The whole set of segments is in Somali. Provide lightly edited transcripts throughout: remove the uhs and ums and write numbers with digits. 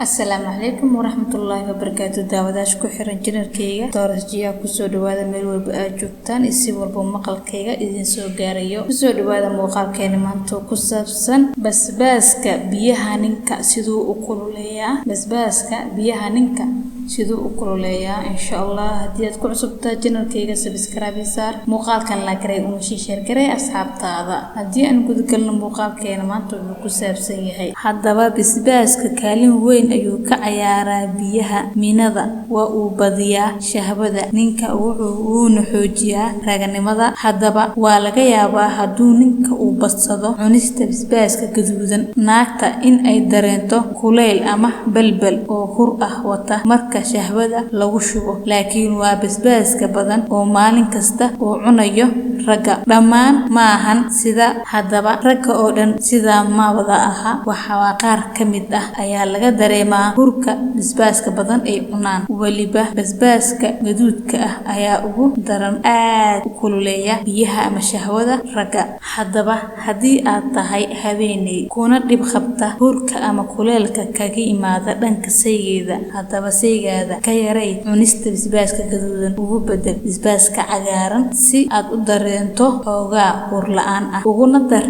السلام عليكم ورحمة الله وبركاته. داوداش كحرن جنر كيغا دورسجيا كسو دوادا ميل والبا جوجتان اسي والبا مقال كيغا إذن سو غاريو كسو دوادا موقال كينا مانتو كسابسن بسباسكا بيها ننكا سيدو أكولوليا بسباسكا بيها ننكا sidoo u kululeeyaa insha Allah hadii aad ku cusubtaa channelkayga subscribe saar muuqaalkan la garay oo share garay asxaabtaada hadii aan guud galno muuqaalkeena maanta wuxuu ku saabsan yahay haddaba basbaaska kaalin weyn ayuu ka ciyaaraa biyaha minada waa uu badiyaa shahwada ninka wuxuu xoojiyaa raganimada haddaba waa laga yaabaa haduu ninka uu badsado cunista basbaaska gaduudan naagta in ay dareento kuleyl ama balbal oo hur ah wata marka shahwada lagu shubo laakiin waa basbaaska badan oo maalin kasta oo cunayo raga dhamaan ma ahan sida haddaba raga oo dhan sida ma wada aha waxa qaar kamid ah ayaa laga dareemaa hurka basbaaska badan ay cunaan waliba basbaaska gaduudka ah ayaa ugu daran aad u kululeeya biyaha ama shahwada raga haddaba hadii aad tahay haweeney kuna dhib qabta hurka ama kuleelka kaga imaada dhanka saygeeda haddaba ka yaray cunista basbaaska gaduudan ugu bedel basbaaska cagaaran si aad u dareento xoogaa hur la'aan ah uguna dar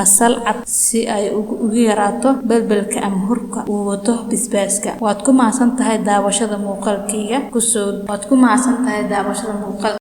basal cad si ay ugu yaraato balbalka ama hurka uu wato basbaaska waad ku maasan tahay daawashada muuqaalkayga